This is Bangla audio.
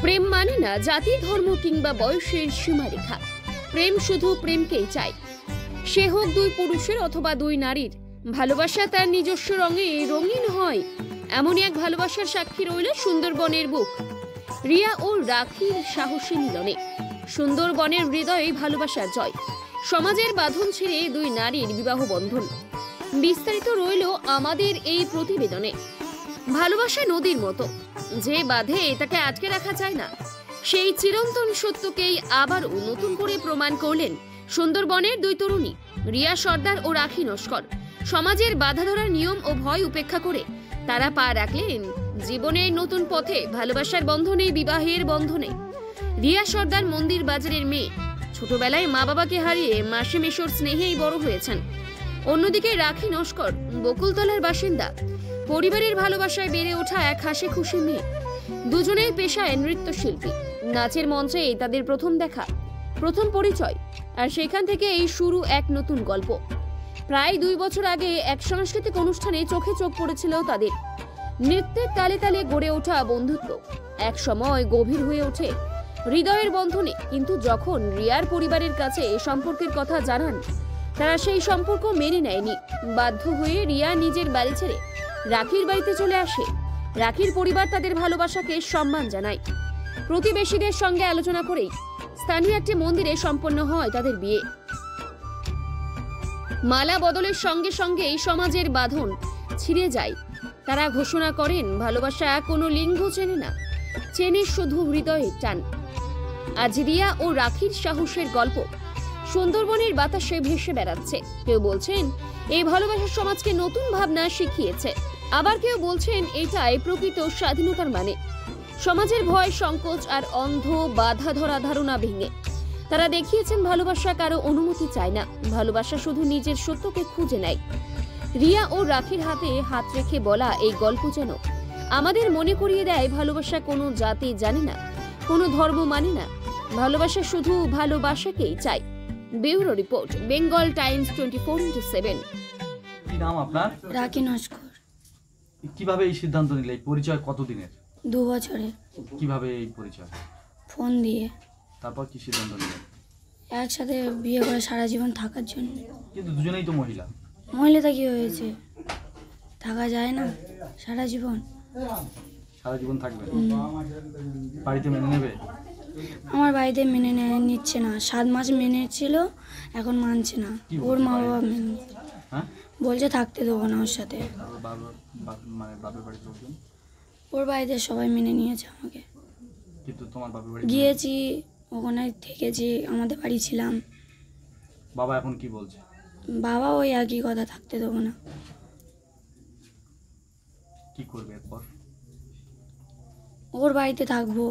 প্রেম মানে না জাতি, ধর্ম কিংবা বয়সের সীমারেখা। প্রেম শুধু প্রেমকেই চায়, সে হোক দুই পুরুষের অথবা দুই নারীর। ভালোবাসা তার নিজস্ব রঙে রঙিন হয়, এমনই এক ভালোবাসার সাক্ষী রইল সুন্দরবনের বুক। রিয়া ও রাখির সাহসী মিলনে সুন্দরবনের হৃদয়ে ভালোবাসার জয়। সমাজের বাঁধন ছেড়ে দুই নারীর বিবাহ বন্ধন। বিস্তারিত রইল আমাদের এই প্রতিবেদনে। ভালোবাসা নদীর মতো, যে বাঁধে তাকে আটকে রাখা যায় না। সেই চিরন্তন সত্যকেই আবারও নতুন করে প্রমাণ করলেন সুন্দরবনের দুই তরুণী, রিয়া সর্দার ও রাখি নস্কর। সমাজের বাধা ধরার নিয়ম ও ভয় উপেক্ষা করে তারা পা রাখলেন জীবনের নতুন পথে, ভালোবাসার বন্ধনে, বিবাহের বন্ধনে। রিয়া সর্দার মন্দির বাজারের মেয়ে, ছোটবেলায় মা বাবাকে হারিয়ে মাসে মেশোর স্নেহেই বড় হয়েছেন। অন্যদিকে রাখি নস্কর বকুলতলার বাসিন্দা, পরিবারের ভালোবাসায় বেড়ে ওঠা এক হাসি খুশি মেয়ে। দুজনেই পেশায় নৃত্যশিল্পী। নাচের মঞ্চে তাদের প্রথম দেখা, প্রথম পরিচয়, আর সেখান থেকে এই শুরু এক নতুন গল্প। প্রায় 2 বছর আগে এক সাংস্কৃতিক অনুষ্ঠানে চোখে চোখ পড়েছিল তাদের। নৃত্যের তালে তালে গড়ে ওঠা বন্ধুত্ব এক সময় গভীর হয়ে ওঠে হৃদয়ের বন্ধনে। কিন্তু যখন রিয়ার পরিবারের কাছে এই সম্পর্কের কথা জানান, তারা সেই সম্পর্ক মেনে নেয়নি। বাধ্য হয়ে রিয়া নিজের বাড়ি ছেড়ে রাখির বাড়িতে চলে আসে। রাখির পরিবার তাদের ভালোবাসাকে সম্মান জানায়। প্রতিবেশীদের সঙ্গে আলোচনা করেই স্থানীয় একটি মন্দিরে সম্পন্ন হয় তাদের বিয়ে। মালা বদলের সঙ্গে সঙ্গে এই সমাজের বাঁধন ছিঁড়ে যায়। তারা ঘোষণা করেন ভালোবাসা কোনো লিঙ্গ চেনে না, চেনে শুধু হৃদয়ের টান। আজ রিয়া ও রাখির সাহসের গল্প সুন্দরবনের বাতাসে ভেসে বেড়াচ্ছে। কেউ বলছেন এই ভালোবাসা সমাজকে নতুন ভাবনা শিখিয়েছে, আবার কেউ বলছেন এটাই প্রকৃত স্বাধীনতার মানে। সমাজের ভয়, সংকোচ আর অন্ধ বাধা ধরা ধারণা ভেঙে তারা দেখিয়েছেন ভালোবাসা কারো অনুমতি চায় না, ভালোবাসা শুধু নিজের সত্যকে খুঁজে নেয়। রিয়া ও রাখির হাতে হাত রেখে বলা এই গল্প যেন আমাদের মনে করিয়ে দেয় ভালোবাসা কোনো জাতি জানে না, কোনো ধর্ম মানে না, ভালোবাসা শুধু ভালোবাসাকেই চায়। Bureau report, Bengal Times 24/7। কি নাম আপনার? রাখি নস্কর। কিভাবে এই সিদ্ধান্ত নিলে? এই পরিচয় কতদিনের? 2 বছরের। কিভাবে এই পরিচয়? ফোন দিয়ে। তারপর কি সিদ্ধান্ত নিলে? একসাথে বিয়ে করে সারা জীবন থাকার জন্য। কিন্তু দুজনেই তো মহিলা। মহিলাটা কি হয়েছে, থাকা যায় না সারা জীবন? সারা জীবন থাকবে? বাড়িতে মেনে নেবে? আমার বাড়িতে মেনে নিচ্ছে না। 7 মাস মেনে ছিল, এখন মানছে না। ওর মা বাবা মেনে বলছে থাকতে দেবো না ওর সাথে। মানে বাপের বাড়িতে ওর বাড়িতে সবাই মেনে নিয়েছে আমাকে। কিন্তু তোমার বাপের বাড়ি গিয়েছি, ওখানে থেকেছি, আমাদের বাড়ি ছিলাম। বাবা এখন কি বলছে? বাবা ওই একই কথা, থাকতে দেবো না। কি করবে এরপর? ওর বাড়িতে থাকবো।